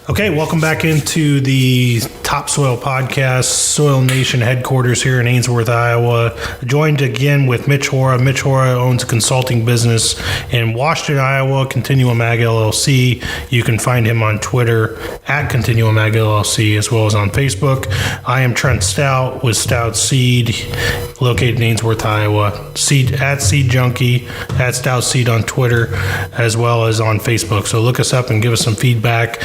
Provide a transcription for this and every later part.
Okay, welcome back into the Topsoil Podcast, Soil Nation headquarters here in Ainsworth, Iowa. Joined again with Mitch Hora. Mitch Hora owns a consulting business in Washington, Iowa, Continuum Ag LLC. You can find him on Twitter at Continuum Ag LLC, as well as on Facebook. I am Trent Stout with Stout Seed, located in Ainsworth, Iowa. At Seed Junkie, at Stout Seed on Twitter, as well as on Facebook. So look us up and give us some feedback.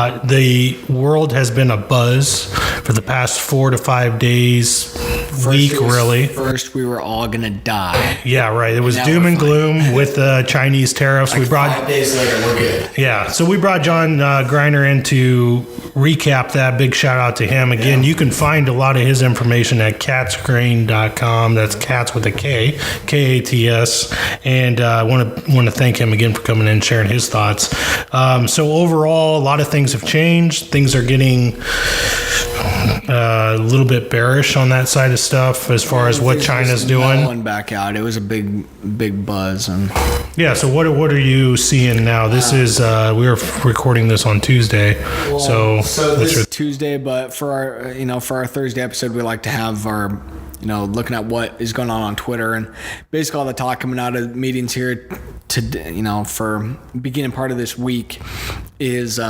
The world has been a buzz for the past 4 to 5 days, really. First, we were all going to die. Yeah, right. It was doom and gloom with Chinese tariffs. Like 5 days later, we're good. Yeah, so we brought John Greiner in to recap that. Big shout out to him. Again, you can find a lot of his information at catsgrain.com. That's cats with a K, K-A-T-S. And I want to thank him again for coming in and sharing his thoughts. So overall, a lot of things have changed. Things are getting a little bit bearish on that side of stuff as far as what China's doing. Going back out, it was a big buzz. And yeah, so what are you seeing now? This is we were recording this on Tuesday, so this is Tuesday. But for our Thursday episode, we like to have our looking at what is going on Twitter, and basically all the talk coming out of meetings here to for beginning part of this week is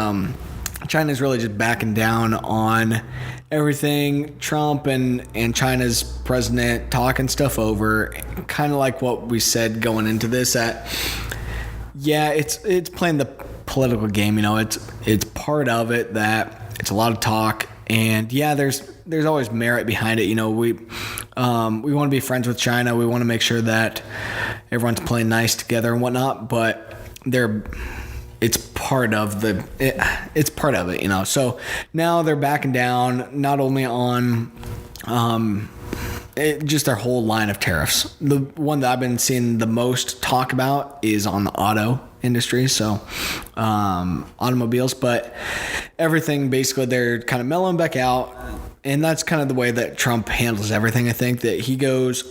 China's really just backing down on everything. Trump and China's president talking stuff over, kind of like what we said going into this. It's playing the political game. It's part of it that it's a lot of talk, and there's always merit behind it. We want to be friends with China. We want to make sure that everyone's playing nice together and whatnot, but it's part of it. So now they're backing down, not only on just their whole line of tariffs. The one that I've been seeing the most talk about is on the auto industry, so automobiles, but everything basically they're kind of mellowing back out. And that's kind of the way that Trump handles everything. I think that he goes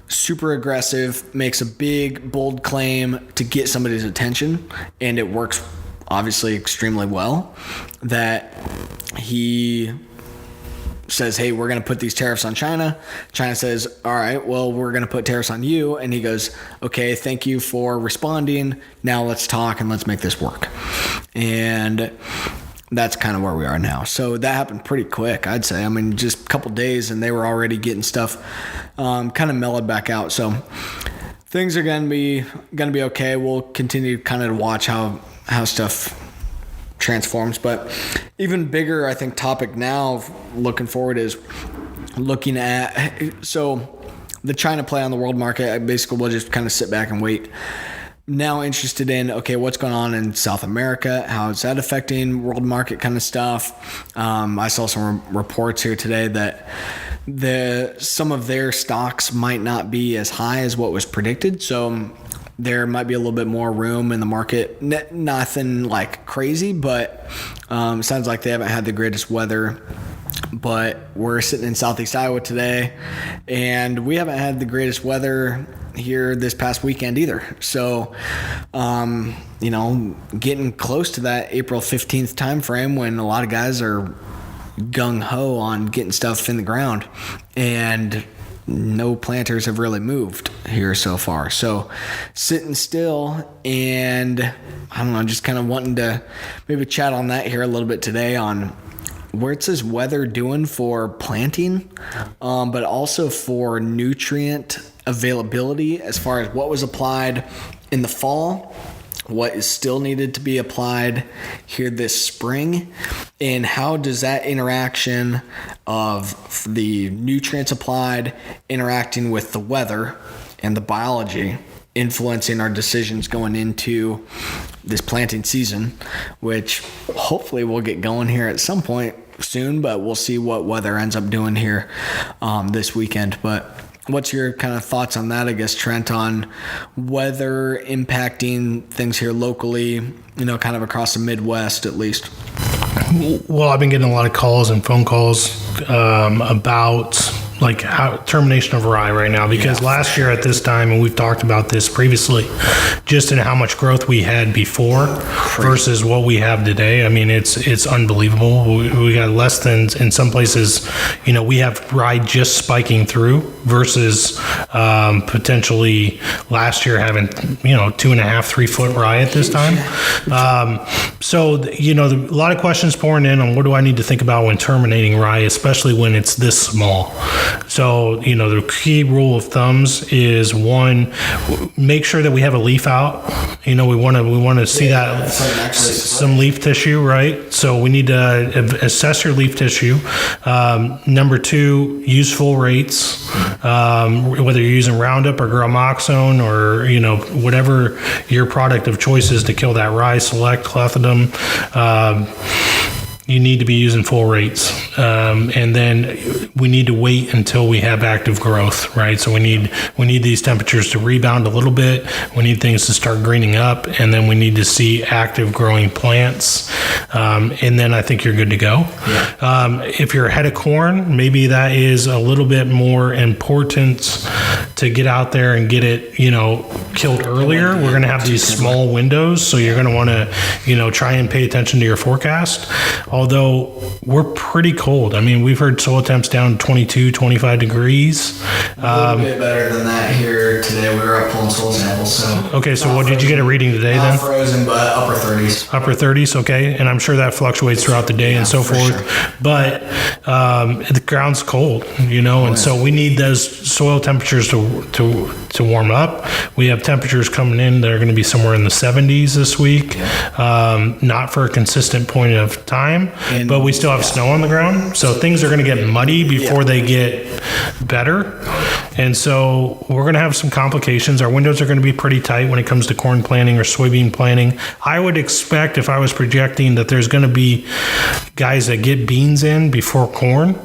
super aggressive, makes a big, bold claim to get somebody's attention, and it works obviously extremely well. That he says, hey, we're going to put these tariffs on China. China says, all right, well, we're going to put tariffs on you. And he goes, okay, thank you for responding. Now let's talk and let's make this work. And that's kind of where we are now. So that happened pretty quick, I'd say. I mean, just a couple days, and they were already getting stuff kind of mellowed back out. So things are going to be okay. We'll continue kind of to watch how stuff transforms. But even bigger, I think, topic now looking forward is looking at the China play on the world market. Basically, we'll just kind of sit back and wait. Now interested in, okay, what's going on in South America? How is that affecting world market kind of stuff? I saw some reports here today that some of their stocks might not be as high as what was predicted. So there might be a little bit more room in the market. Nothing like crazy, but it sounds like they haven't had the greatest weather. But we're sitting in Southeast Iowa today, and we haven't had the greatest weather here this past weekend either. So, getting close to that April 15th time frame when a lot of guys are gung-ho on getting stuff in the ground, and no planters have really moved here so far. So sitting still, and I don't know, just kind of wanting to maybe chat on that here a little bit today on what's this weather doing for planting, but also for nutrient availability as far as what was applied in the fall, what is still needed to be applied here this spring, and how does that interaction of the nutrients applied interacting with the weather and the biology influencing our decisions going into this planting season, which hopefully we'll get going here at some point soon, but we'll see what weather ends up doing here this weekend. But what's your kind of thoughts on that, I guess, Trent, on weather impacting things here locally, kind of across the Midwest at least? Well, I've been getting a lot of calls and phone calls about like termination of rye right now, because last year at this time, and we've talked about this previously, just in how much growth we had before versus what we have today. I mean, it's unbelievable. We got less than, in some places, we have rye just spiking through versus potentially last year having 2.5, 3 foot rye at this time. So a lot of questions pouring in on what do I need to think about when terminating rye, especially when it's this small. So the key rule of thumbs is, one, make sure that we have a leaf out. We want to see that some leaf tissue, right? So we need to assess your leaf tissue. Number 2, use full rates, whether you're using Roundup or Gramoxone or whatever your product of choice is to kill that rye. Select, Clethodim. You need to be using full rates. And then we need to wait until we have active growth, right? So we need these temperatures to rebound a little bit. We need things to start greening up, and then we need to see active growing plants. And then I think you're good to go. Yeah. If you're ahead of corn, maybe that is a little bit more important to get out there and get it, killed earlier. We're going to have these small windows, so you're going to want to, try and pay attention to your forecast. Although we're pretty cold. I mean, we've heard soil temps down 22, 25 degrees. A little bit better than that here today. We were up pulling soil samples. So okay, so what did you get a reading today then? Not frozen, but upper 30s. Upper 30s, okay. And I'm sure that fluctuates throughout the day and so forth. Sure. But the ground's cold, and so we need those soil temperatures to warm up. We have temperatures coming in that are going to be somewhere in the 70s this week. Not for a consistent point of time, but we still have snow on the ground, so things are going to get muddy before they get better. And so we're going to have some complications. Our windows are going to be pretty tight when it comes to corn planting or soybean planting. I would expect, if I was projecting, that there's going to be guys that get beans in before corn.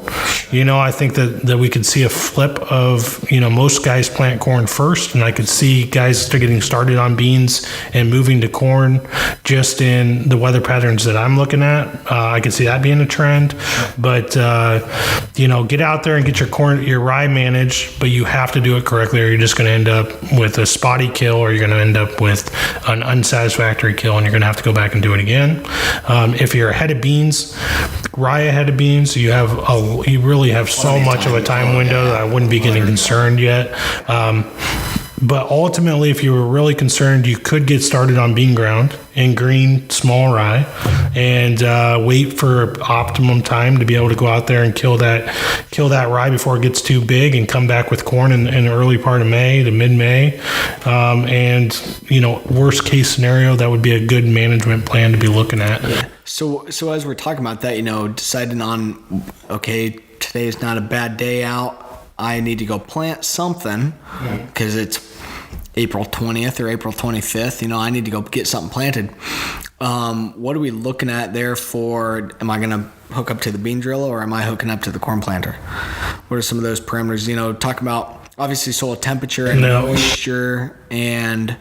I think that we could see a flip of, most guys plant corn first, and I could see guys start getting started on beans and moving to corn just in the weather patterns that I'm looking at. I could see that being a trend, but get out there and get your rye managed, but you have to do it correctly, or you're just going to end up with a spotty kill, or you're going to end up with an unsatisfactory kill, and you're going to have to go back and do it again. If you're ahead of beans, rye ahead of beans, you really have so much of a time window that I wouldn't be getting concerned yet. But ultimately, if you were really concerned, you could get started on bean ground and green small rye, and wait for optimum time to be able to go out there and kill that rye before it gets too big, and come back with corn in the early part of May to mid-May. And worst case scenario, that would be a good management plan to be looking at. Yeah. So as we're talking about that, deciding on, okay, today is not a bad day out. I need to go plant something because it's April 20th or April 25th. I need to go get something planted. What are we looking at there for? Am I going to hook up to the bean drill, or am I hooking up to the corn planter? What are some of those parameters? Talk about obviously soil temperature and moisture and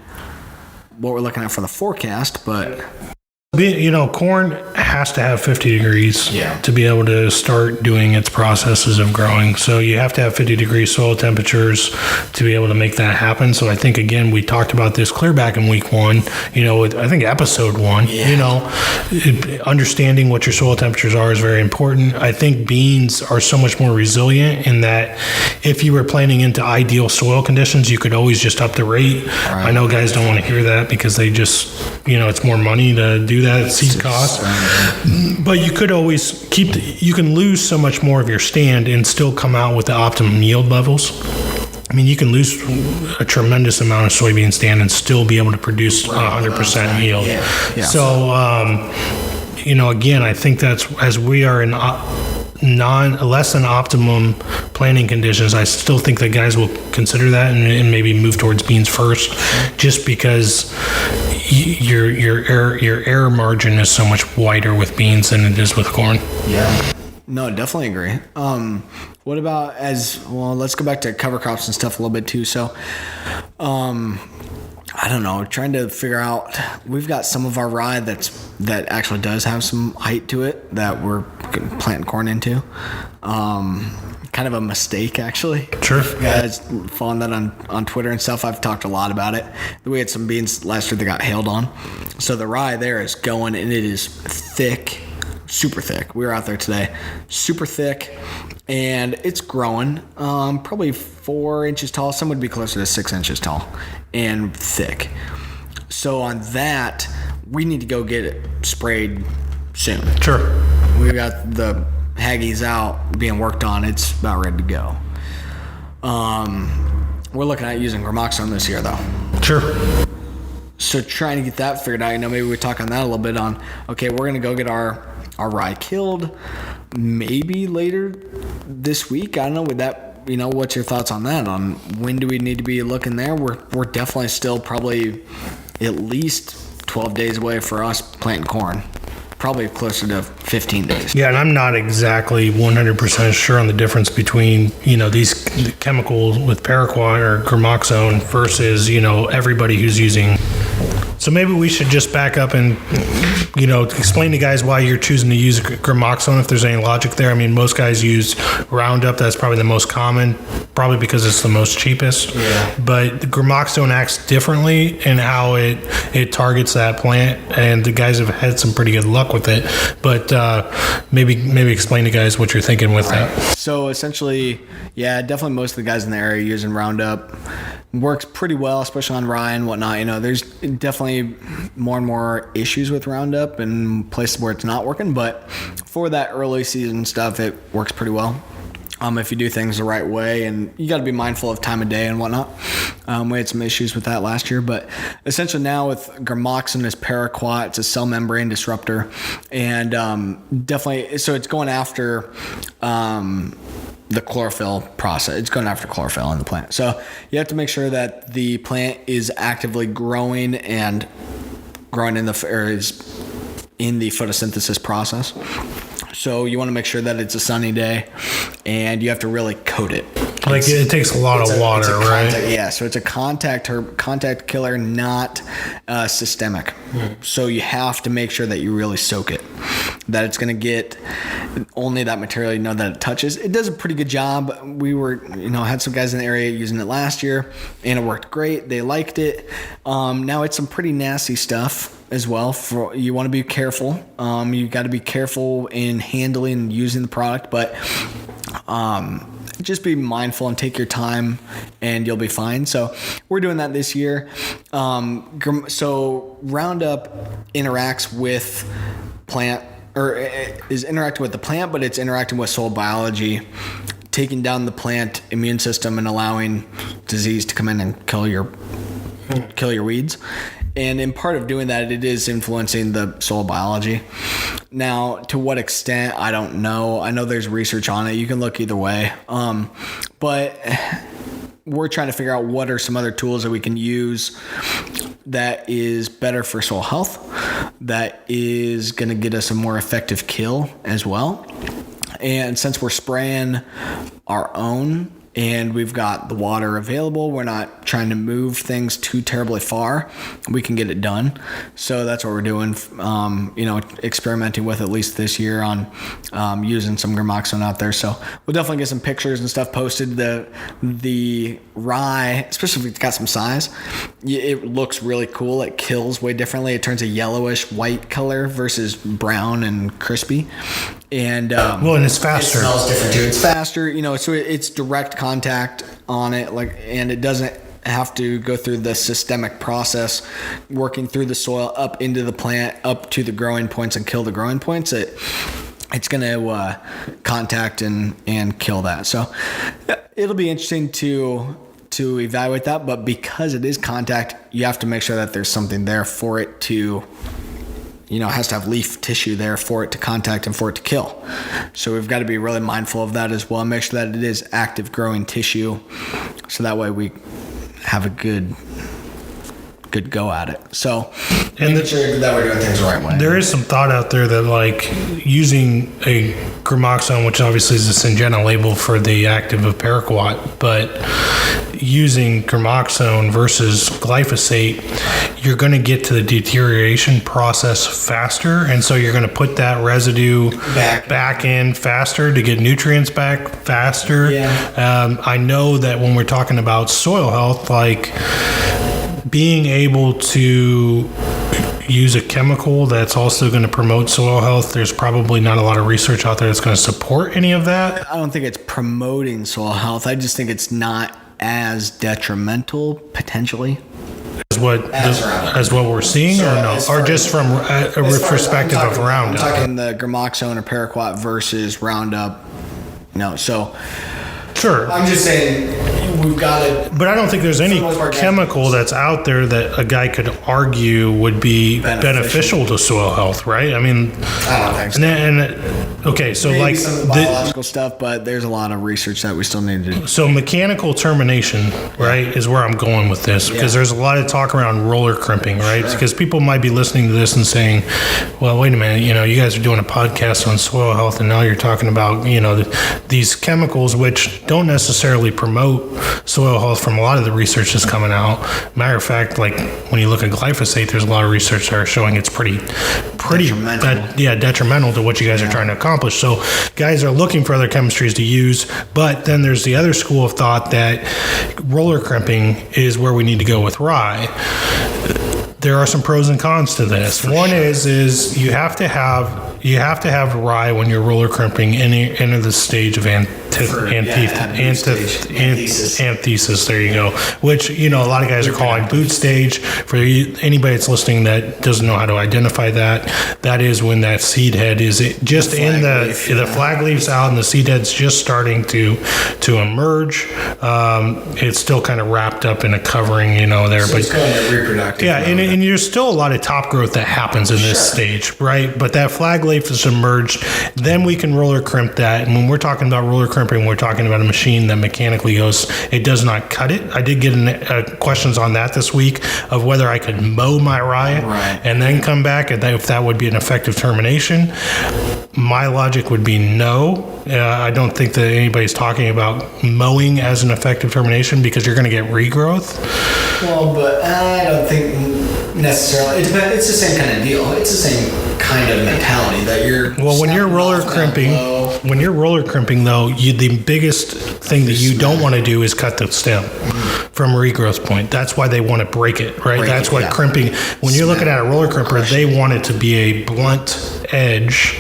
what we're looking at for the forecast, but corn has to have 50 degrees to be able to start doing its processes of growing. So you have to have 50 degree soil temperatures to be able to make that happen. So I think, again, we talked about this clear back in week 1, I think episode 1, understanding what your soil temperatures are is very important. I think beans are so much more resilient in that if you were planting into ideal soil conditions, you could always just up the rate. Right. I know guys don't want to hear that because they just, it's more money to do that seed cost, but you could always you can lose so much more of your stand and still come out with the optimum yield levels. I mean, you can lose a tremendous amount of soybean stand and still be able to produce 100% yield. Yeah. So, again, I think that's, as we are in less than optimum planting conditions, I still think that guys will consider that and maybe move towards beans first, just because your error margin is so much wider with beans than it is with corn. Yeah. No, definitely agree. What about let's go back to cover crops and stuff a little bit too. So, I don't know, trying to figure out, we've got some of our rye that actually does have some height to it that we're planting corn into. Kind kind of a mistake, actually. Sure. Guys following that on Twitter and stuff. I've talked a lot about it. We had some beans last year that got hailed on. So the rye there is going, and it is thick, super thick. We were out there today, super thick, and it's growing. Probably 4 inches tall. Some would be closer to 6 inches tall and thick. So on that, we need to go get it sprayed soon. Sure. We got the Haggis out being worked on. It's about ready to go. We're looking at using Gramoxone this year, though. Sure. So trying to get that figured out. Maybe we talk on that a little bit on, okay, we're going to go get our rye killed maybe later this week. I don't know, with that, what's your thoughts on that? On when do we need to be looking there? We're definitely still probably at least 12 days away for us planting corn. Probably closer to 15 days. Yeah, and I'm not exactly 100% sure on the difference between, these chemicals with paraquat or Gramoxone versus, everybody who's using. So maybe we should just back up and, explain to guys why you're choosing to use Gramoxone, if there's any logic there. I mean, most guys use Roundup. That's probably the most common, probably because it's the most cheapest. Yeah. But the Gramoxone acts differently in how it targets that plant, and the guys have had some pretty good luck with it. But maybe explain to guys what you're thinking with that. So essentially, yeah, definitely most of the guys in the area using Roundup. Works pretty well, especially on rye and whatnot. There's definitely more and more issues with Roundup and places where it's not working, but for that early season stuff, it works pretty well. If you do things the right way, and you got to be mindful of time of day and whatnot. We had some issues with that last year, but essentially now with Gramoxone is paraquat, it's a cell membrane disruptor, and definitely, so it's going after the chlorophyll process. It's going after chlorophyll in the plant. So you have to make sure that the plant is actively growing and growing is in the photosynthesis process. So you want to make sure that it's a sunny day, and you have to really coat it. Like it takes a lot of water, right? Yeah, so it's a contact killer, not systemic. So you have to make sure that you really soak it, that it's going to get only that material that it touches. It does a pretty good job. We were, had some guys in the area using it last year, and it worked great. They liked it. Now it's some pretty nasty stuff as well. You want to be careful. You got to be careful in handling and using the product, but just be mindful and take your time, and you'll be fine. So we're doing that this year. So Roundup interacts with plant, or is interacting with the plant, but it's interacting with soil biology, taking down the plant immune system and allowing disease to come in and kill your weeds. And in part of doing that, it is influencing the soil biology. Now, to what extent, I don't know. I know there's research on it. You can look either way. But we're trying to figure out what are some other tools that we can use that is better for soil health, that is going to get us a more effective kill as well. And since we're spraying our own, and we've got the water available, we're not trying to move things too terribly far, we can get it done. So that's what we're doing, experimenting with at least this year on using some Gramoxone out there. So we'll definitely get some pictures and stuff posted. The rye, especially if it's got some size, it looks really cool. It kills way differently. It turns a yellowish white color versus brown and crispy. And and it's faster. It smells different too. It's faster, so it's direct contact on it, and it doesn't have to go through the systemic process, working through the soil up into the plant, up to the growing points and kill the growing points. It's going to contact and kill that. So it'll be interesting to evaluate that, but because it is contact, you have to make sure that there's something there for it to, it has to have leaf tissue there for it to contact and for it to kill. So we've got to be really mindful of that as well, and make sure that it is active growing tissue, so that way we have a good go at it. So making sure that we're doing things the right way. There is some thought out there that using a Gramoxone, which obviously is a Syngenta label for the active of paraquat, but using gramoxone versus glyphosate, you're going to get to the deterioration process faster, and so you're going to put that residue back in faster to get nutrients back faster. I know that when we're talking about soil health, like being able to use a chemical that's also going to promote soil health, there's probably not a lot of research out there that's going to support any of that. I don't think it's promoting soil health. I just think it's not as detrimental potentially as what we're seeing, or no, or just from a perspective of Roundup. I'm talking the gramoxone or paraquat versus Roundup. No, so sure. I'm just saying we've got it. But I don't think there's any chemical that's out there that a guy could argue would be beneficial to soil health, right? I mean, I don't think so. Okay, so maybe like some of the biological stuff, but there's a lot of research that we still need to do. So mechanical termination, right, is where I'm going with this, because there's a lot of talk around roller crimping, right? Sure. Because people might be listening to this and saying, well, wait a minute, you guys are doing a podcast on soil health, and now you're talking about, these chemicals which don't necessarily promote soil health from a lot of the research that's coming out. Matter of fact, like when you look at glyphosate, there's a lot of research that are showing it's pretty detrimental to what you guys are trying to accomplish. So guys are looking for other chemistries to use, but then there's the other school of thought that roller crimping is where we need to go with rye. There are some pros and cons to this. One is you have to have rye when you're roller crimping enter the stage of anthesis. There you go. Which a lot of guys are calling boot stage. For anybody that's listening that doesn't know how to identify that is when that seed head is just in the flag leaf's out and the seed head's just starting to emerge. It's still kind of wrapped up in a covering, there. So but it's going to reproductive. Yeah, and there's still a lot of top growth that happens in this stage, right? But that flag leaf is emerged. Then we can roller crimp that. And when we're talking about roller crimping, we're talking about a machine that mechanically goes, it does not cut it. I did get questions on that this week of whether I could mow my rye and then come back, and if that would be an effective termination. My logic would be no. I don't think that anybody's talking about mowing as an effective termination because you're going to get regrowth. Well, but I don't think necessarily. It's the same kind of deal. It's the same kind of mentality that you're. Well, when you're roller crimping, though, the biggest thing that you don't want to do is cut the stem from a regrowth point. That's why they want to break it, right? That's what crimping. When you're looking at a roller crimper, they want it to be a blunt edge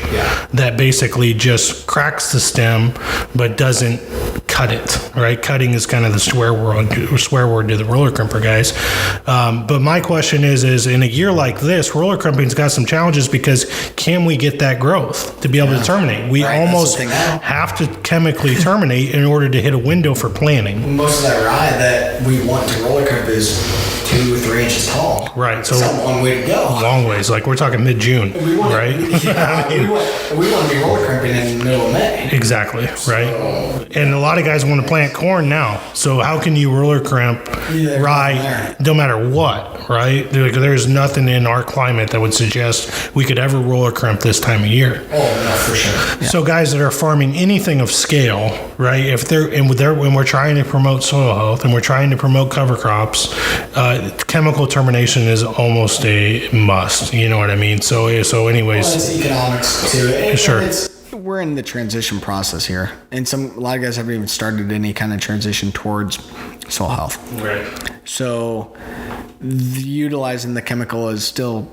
that basically just cracks the stem but doesn't cut it, right? Cutting is kind of the swear word to the roller crimper guys. But my question is in a year like this, roller crimping's got some challenges because can we get that growth to be able to terminate? We almost have to chemically terminate in order to hit a window for planting. Most of that rye that we want to roller crimp is 2 or 3 inches tall. Right. So it's a long way to go. Long ways. Like we're talking mid-June, right? We want to be roller crimping in the middle of May. Exactly. Right. And a lot of guys want to plant corn now. So how can you roller crimp rye no matter what, right? There's nothing in our climate that would suggest we could ever roller crimp this time of year. Oh, no, for sure. Yeah. So guys that are farming anything of scale, right? When we're trying to promote soil health and we're trying to promote cover crops, chemical termination is almost a must. You know what I mean? So anyways. Well, it's economics too. Sure. We're in the transition process here, and a lot of guys haven't even started any kind of transition towards soil health. Right. So utilizing the chemical is still.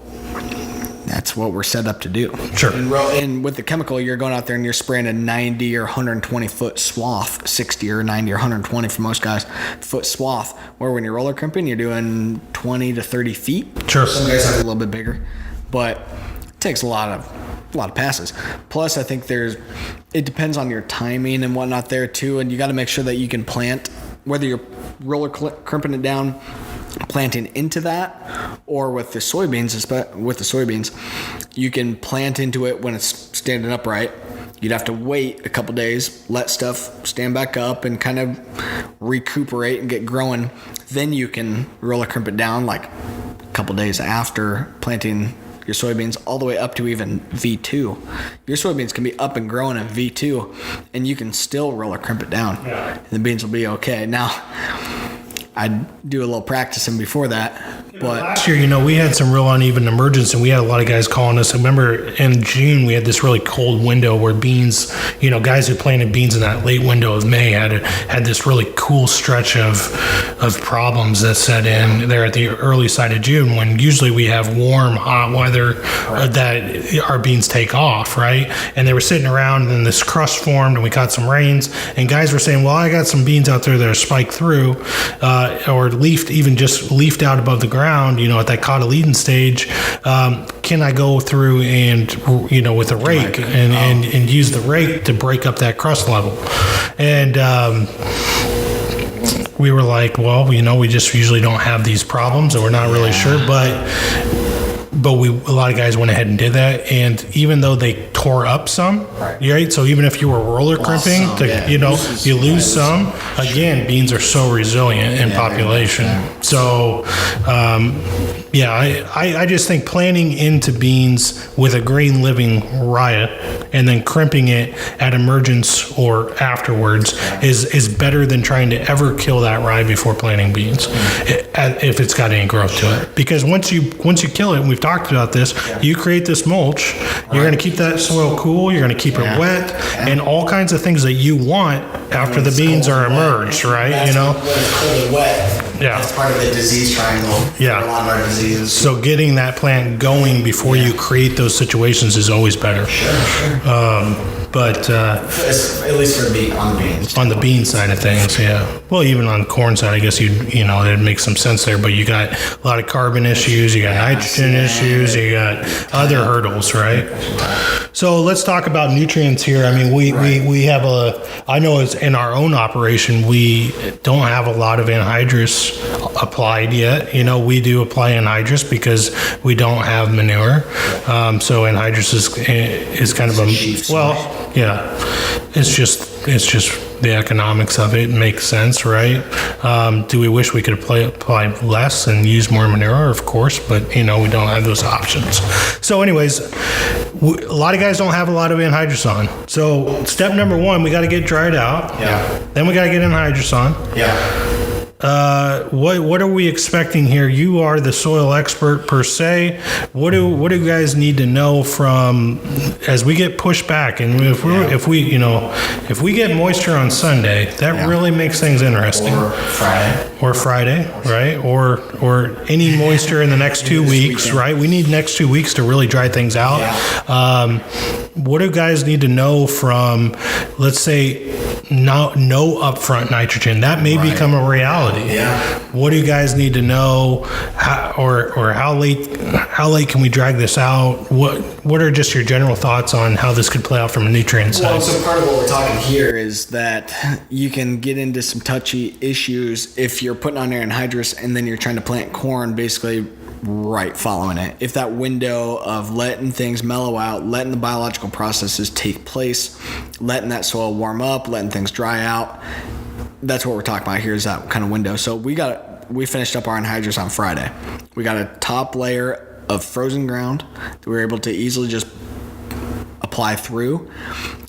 That's what we're set up to do. Sure. And with the chemical, you're going out there and you're spraying a 90 or 120 foot swath, 60 or 90 or 120 for most guys, foot swath. Where when you're roller crimping, you're doing 20 to 30 feet. Sure. Some guys have a little bit bigger, but it takes a lot of passes. Plus, I think it depends on your timing and whatnot there too, and you got to make sure that you can plant, whether you're roller crimping it down, planting into that, or with the soybeans, you can plant into it when it's standing upright. You'd have to wait a couple days, let stuff stand back up and kind of recuperate and get growing. Then you can roller crimp it down like a couple days after planting your soybeans all the way up to even V2. Your soybeans can be up and growing in V2 and you can still roller crimp it down. Yeah. And the beans will be okay. Now, I'd do a little practicing before that. But last year, we had some real uneven emergence, and we had a lot of guys calling us. I remember in June, we had this really cold window where beans, guys who planted beans in that late window of May had this really cool stretch of problems that set in there at the early side of June, when usually we have warm, hot weather that our beans take off, right? And they were sitting around, and then this crust formed, and we caught some rains, and guys were saying, well, I got some beans out there that are spiked through, or just leafed out above the ground, at that cotyledon stage. Can I go through and, with a rake and use the rake to break up that crust level? And we were like, well, we just usually don't have these problems, and we're not really sure, but a lot of guys went ahead and did that, and even though they tore up some, right? So even if you were roller crimping, you lose some. Again, beans are so resilient in population. So, I just think planting into beans with a green living riot and then crimping it at emergence or afterwards is better than trying to ever kill that rye before planting beans, if it's got any growth to it. Because once you kill it, and we've talked about this, you create this mulch. You're going to keep that soil cool. You're going to keep it wet, and all kinds of things that you want after the beans are emerged, right? When it's cold and wet. That's part of the disease triangle. Yeah. A lot of our diseases. So getting that plant going before you create those situations is always better. Sure. But at least for on the beans. On the bean side of things, yeah. Well, even on the corn side, I guess it makes some sense there. But you got a lot of carbon issues, you got nitrogen issues, you got other hurdles, right? So let's talk about nutrients here. I mean, we have I know it's in our own operation, we don't have a lot of anhydrous applied yet. We do apply anhydrous because we don't have manure. So anhydrous is kind of it's just the economics of it makes sense, right? Do we wish we could apply less and use more manure? Of course, but we don't have those options. So anyways, a lot of guys don't have a lot of anhydrous on. So step number one, we got to get dried out. Yeah. Then we got to get anhydrous on. Yeah. What are we expecting here? You are the soil expert per se. What do you guys need to know from as we get pushed back? And if we get moisture on Sunday, that really makes things interesting. Or Friday, right? Or any moisture in the next 2 weeks, right? We need next 2 weeks to really dry things out. What do guys need to know from, let's say, no upfront nitrogen? That may become a reality. Yeah. What do you guys need to know? How late can we drag this out? What are just your general thoughts on how this could play out from a nutrient side? Well, so part of what we're talking here is that you can get into some touchy issues if you're putting on your anhydrous and then you're trying to plant corn basically right following it. If that window of letting things mellow out, letting the biological processes take place, letting that soil warm up, letting things dry out, that's what we're talking about here, is that kind of window. So we finished up our anhydrous on Friday. We got a top layer of frozen ground that we were able to easily just apply through.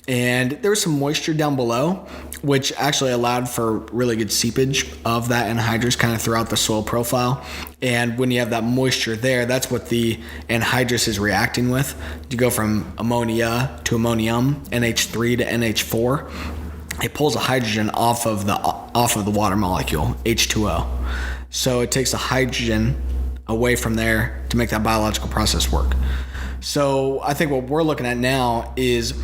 And there was some moisture down below, which actually allowed for really good seepage of that anhydrous kind of throughout the soil profile. And when you have that moisture there, that's what the anhydrous is reacting with. You go from ammonia to ammonium, NH3 to NH4. It pulls the hydrogen off of the water molecule, H2O. So it takes the hydrogen away from there to make that biological process work. So I think what we're looking at now is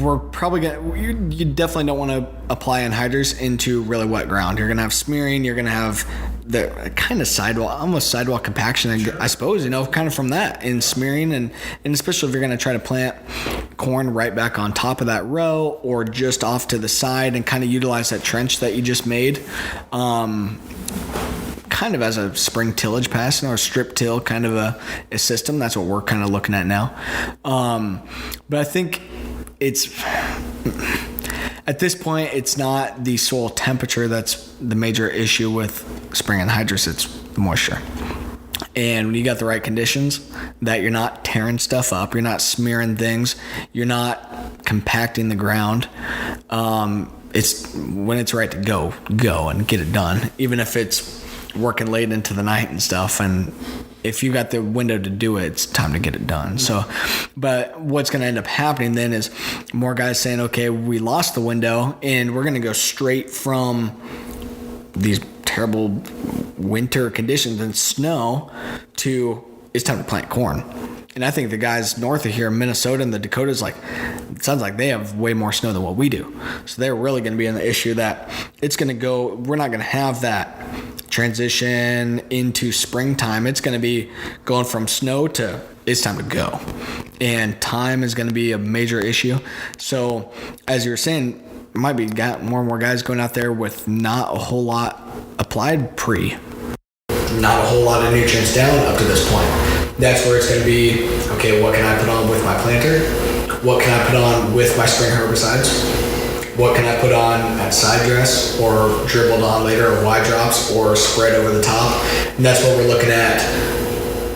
we're probably you definitely don't want to apply anhydrous into really wet ground. You're going to have smearing. You're going to have the kind of sidewall compaction, I suppose, kind of from that in smearing. And especially if you're going to try to plant corn right back on top of that row or just off to the side and kind of utilize that trench that you just made. Kind of as a spring tillage pass, or a strip till kind of a system. That's what we're kind of looking at now. But I think at this point, it's not the soil temperature that's the major issue with spring anhydrous, it's the moisture. And when you got the right conditions, that you're not tearing stuff up, you're not smearing things, you're not compacting the ground, it's when it's right to go and get it done, even if it's working late into the night and stuff. And if you got the window to do it, it's time to get it done. So, but what's going to end up happening then is more guys saying, okay, we lost the window and we're going to go straight from these terrible winter conditions and snow to it's time to plant corn. And I think the guys north of here, Minnesota and the Dakotas, like, it sounds like they have way more snow than what we do. So they're really going to be in the issue that it's going to go, we're not going to have that transition into springtime. It's going to be going from snow to it's time to go. And time is going to be a major issue. So as you were saying, there might be more and more guys going out there with not a whole lot applied not a whole lot of nutrients down up to this point. That's where it's going to be, okay, what can I put on with my planter? What can I put on with my spring herbicides? What can I put on at side dress or dribbled on later or wide drops or spread over the top? And that's what we're looking at.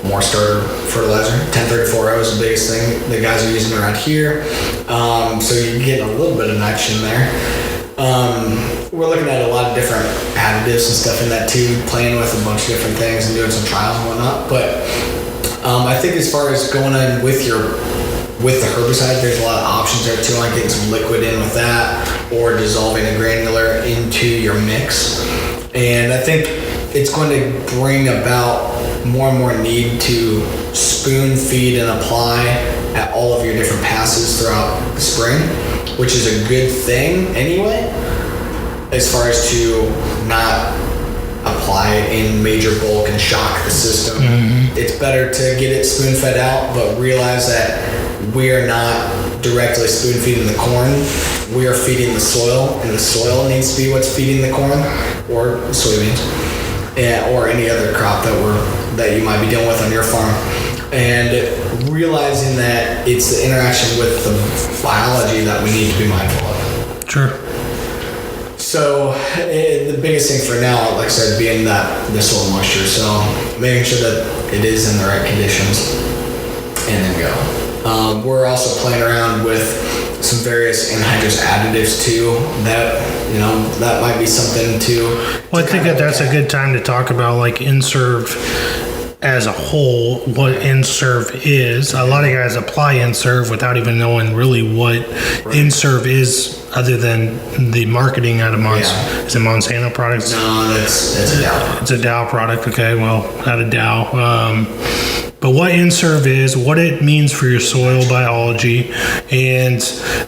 More starter fertilizer. 1034O is the biggest thing the guys are using around here. So you're getting a little bit of nitrogen there. We're looking at a lot of different additives and stuff in that too, playing with a bunch of different things and doing some trials and whatnot. But I think as far as going on with the herbicide, there's a lot of options there too, like getting some liquid in with that or dissolving a granular into your mix. And I think it's going to bring about more and more need to spoon feed and apply at all of your different passes throughout the spring, which is a good thing anyway, as far as to not apply in major bulk and shock the system. Mm-hmm. It's better to get it spoon fed out, but realize that we are not directly spoon feeding the corn. We are feeding the soil, and the soil needs to be what's feeding the corn or soybeans, or any other crop that you might be dealing with on your farm. And realizing that it's the interaction with the biology that we need to be mindful of. Sure. So the biggest thing for now, like I said, being the soil moisture. So making sure that it is in the right conditions, and then go. We're also playing around with some various anhydrous additives too. That might be something to. Well, I think that's a good time to talk about like InServe as a whole, what InServe is. A lot of guys apply InServe without even knowing really what InServe is, other than the marketing out of Is it Monsanto products? No, that's a Dow. It's a Dow product. Okay, well, out of Dow. But what InServe is, what it means for your soil biology, and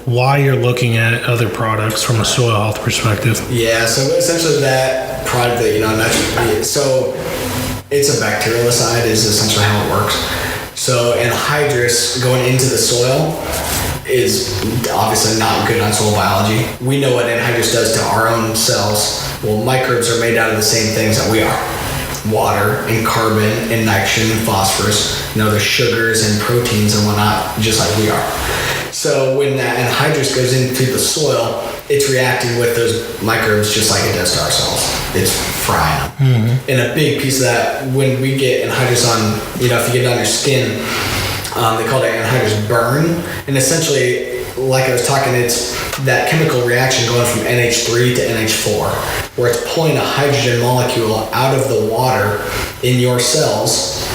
why you're looking at other products from a soil health perspective. Yeah, so essentially that product that, so it's a bactericidal is essentially how it works. So anhydrous going into the soil is obviously not good on soil biology. We know what anhydrous does to our own cells. Well, microbes are made out of the same things that we are. Water and carbon and nitrogen and phosphorus. There's sugars and proteins and whatnot, just like we are. So when that anhydrous goes into the soil, it's reacting with those microbes just like it does to our cells. It's frying them. Mm-hmm. And a big piece of that, when we get anhydrous on, if you get it on your skin, they call it anhydrous burn. And essentially, like I was talking, it's that chemical reaction going from NH3 to NH4, where it's pulling a hydrogen molecule out of the water in your cells,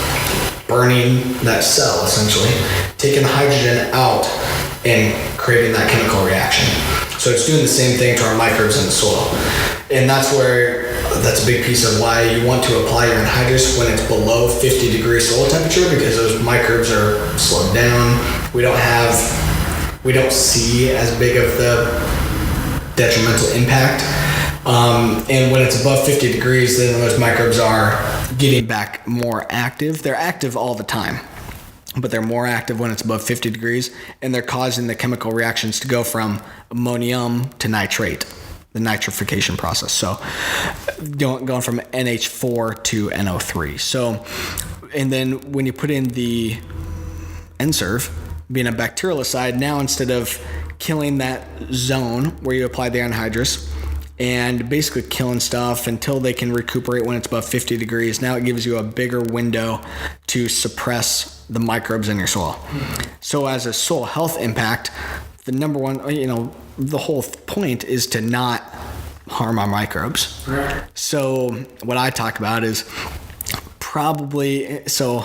burning that cell essentially, taking the hydrogen out and creating that chemical reaction. So it's doing the same thing to our microbes in the soil. And that's a big piece of why you want to apply your anhydrous when it's below 50 degrees soil temperature, because those microbes are slowed down. We don't see as big of the detrimental impact. And when it's above 50 degrees, then those microbes are getting back more active. They're active all the time, but they're more active when it's above 50 degrees, and they're causing the chemical reactions to go from ammonium to nitrate, the nitrification process. So going from NH4 to NO3. So, and then when you put in the InServe, being a bactericidal, now instead of killing that zone where you apply the anhydrous and basically killing stuff until they can recuperate when it's above 50 degrees, now it gives you a bigger window to suppress the microbes in your soil. So as a soil health impact, the number one, the whole point is to not harm our microbes. Right. So what I talk about is probably, so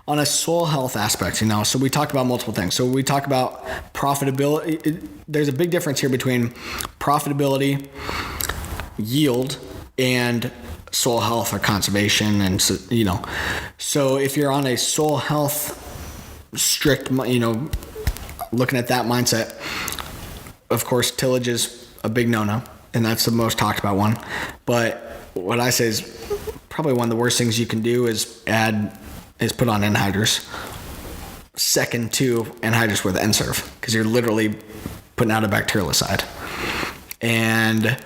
on a soil health aspect, so we talk about multiple things. So we talk about profitability. There's a big difference here between profitability, yield, and soil health or conservation. And, so if you're on a soil health strict, looking at that mindset, of course, tillage is a big no-no, and that's the most talked about one. But what I say is probably one of the worst things you can do is put on anhydrous. Second to anhydrous with N-Serve, because you're literally putting out a bactericidal. And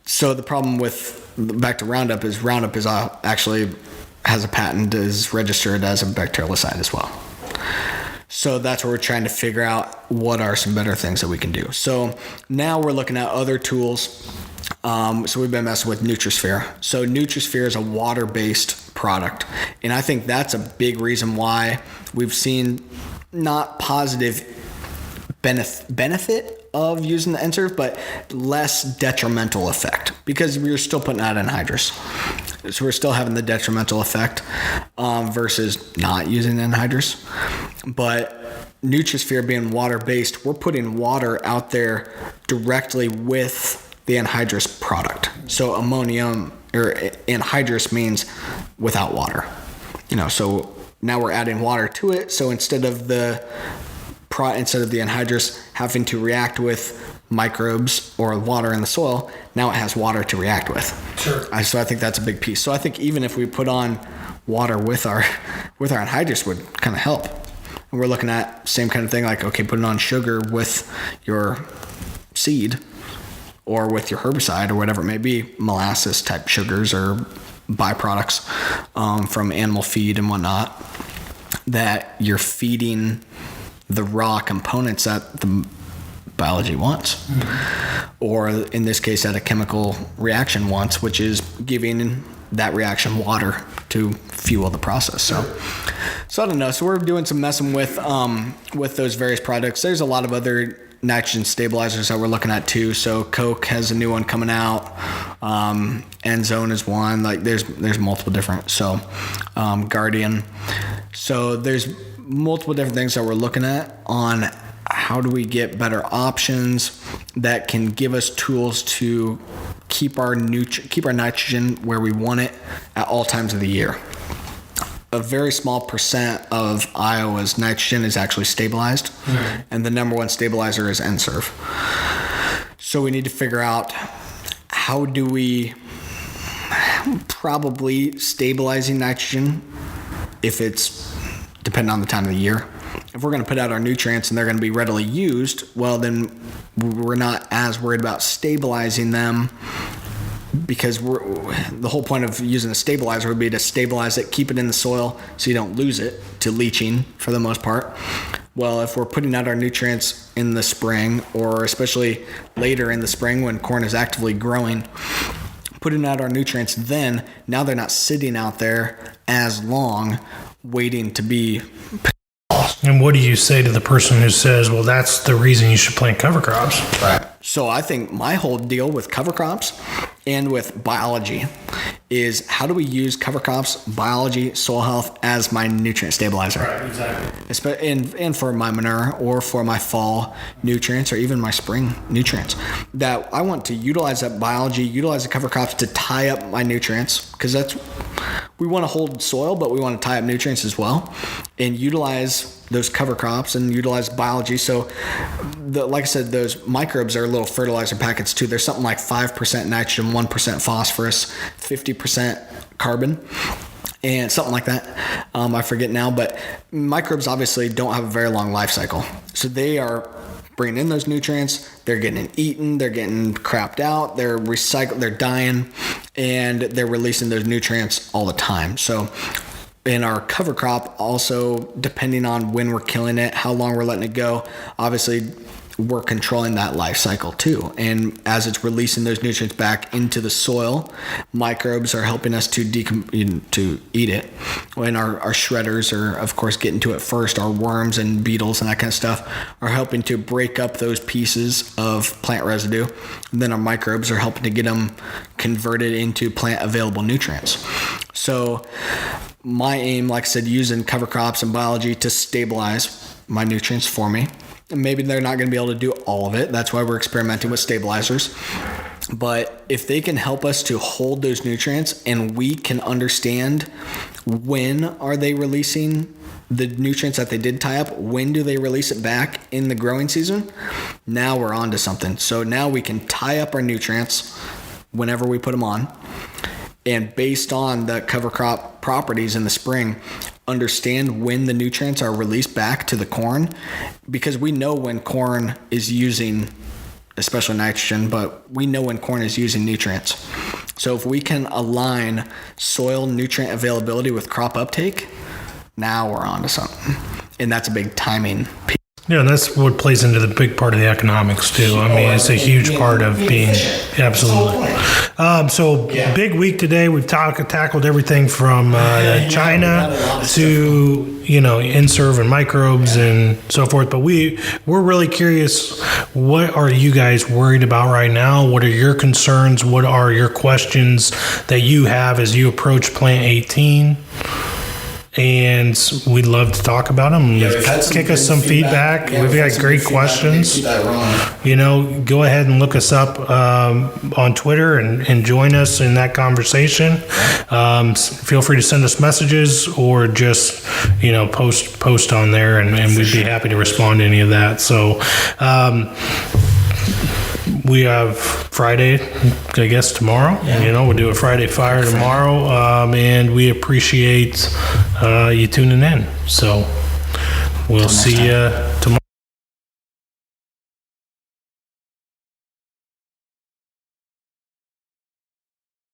so the problem with back to Roundup is actually has a patent, is registered as a bactericidal as well. So that's where we're trying to figure out what are some better things that we can do. So now we're looking at other tools. So we've been messing with Nutrisphere. So Nutrisphere is a water-based product. And I think that's a big reason why we've seen not positive benefit of using the N-Serve, but less detrimental effect, because we're still putting out anhydrous. So we're still having the detrimental effect versus not using anhydrous. But Nutrisphere being water-based, we're putting water out there directly with the anhydrous product. So ammonium or anhydrous means without water. So now we're adding water to it. So instead of the anhydrous having to react with microbes or water in the soil, now it has water to react with. Sure. So I think that's a big piece. So I think even if we put on water with our anhydrous would kind of help. And we're looking at same kind of thing, like, okay, putting on sugar with your seed or with your herbicide or whatever it may be, molasses type sugars or byproducts from animal feed and whatnot, that you're feeding the raw components that the biology wants, or in this case, that a chemical reaction wants, which is giving that reaction water to fuel the process. So I don't know. So we're doing some messing with those various products. There's a lot of other nitrogen stabilizers that we're looking at too. So Coke has a new one coming out. Enzone is one. Like there's multiple different. So Guardian. So there's multiple different things that we're looking at on how do we get better options that can give us tools to keep our nitrogen where we want it at all times of the year. A very small percent of Iowa's nitrogen is actually stabilized, and the number one stabilizer is N-Serve. So we need to figure out how do we probably stabilizing nitrogen, if it's depending on the time of the year. If we're going to put out our nutrients and they're going to be readily used, well, then we're not as worried about stabilizing them, because the whole point of using a stabilizer would be to stabilize it, keep it in the soil so you don't lose it to leaching for the most part. Well, if we're putting out our nutrients in the spring, or especially later in the spring when corn is actively growing, putting out our nutrients then, now they're not sitting out there as long waiting to be. And what do you say to the person who says, well, that's the reason you should plant cover crops? Right. So I think my whole deal with cover crops and with biology is, how do we use cover crops, biology, soil health as my nutrient stabilizer? Right, exactly. And for my manure or for my fall nutrients or even my spring nutrients, that I want to utilize that biology, utilize the cover crops to tie up my nutrients, because we want to hold soil, but we want to tie up nutrients as well, and utilize those cover crops and utilize biology. So like I said, those microbes are little fertilizer packets too. There's something like 5% nitrogen, 1% phosphorus, 50% carbon, and something like that. I forget now, but microbes obviously don't have a very long life cycle. So they are bringing in those nutrients, they're getting eaten, they're getting crapped out, they're recycled, they're dying, and they're releasing those nutrients all the time. So in our cover crop, also depending on when we're killing it, how long we're letting it go, obviously we're controlling that life cycle too. And as it's releasing those nutrients back into the soil, microbes are helping us to eat it. When our shredders are, of course, getting to it first, our worms and beetles and that kind of stuff are helping to break up those pieces of plant residue. And then our microbes are helping to get them converted into plant available nutrients. So my aim, like I said, using cover crops and biology to stabilize my nutrients for me. Maybe they're not going to be able to do all of it. That's why we're experimenting with stabilizers. But if they can help us to hold those nutrients and we can understand when are they releasing the nutrients that they did tie up, when do they release it back in the growing season, now we're on to something. So now we can tie up our nutrients whenever we put them on. And based on the cover crop properties in the spring, understand when the nutrients are released back to the corn, because we know when corn is using, especially nitrogen, but we know when corn is using nutrients. So if we can align soil nutrient availability with crop uptake, now we're on to something. And that's a big timing piece. Yeah, and that's what plays into the big part of the economics too. I mean, it's a huge part of being, absolutely. So big week today. We've tackled everything from China to, in-serve and microbes and so forth. But we're really curious, what are you guys worried about right now? What are your concerns? What are your questions that you have as you approach Plant 18? And we'd love to talk about them. Kick us some feedback. We've got great questions. Go ahead and look us up on Twitter and join us in that conversation. Feel free to send us messages or just, post on there, and we'd be happy to respond to any of that. So, we have Friday, I guess, tomorrow. We'll do a Friday Fire tomorrow, and we appreciate you tuning in. So we'll see you tomorrow.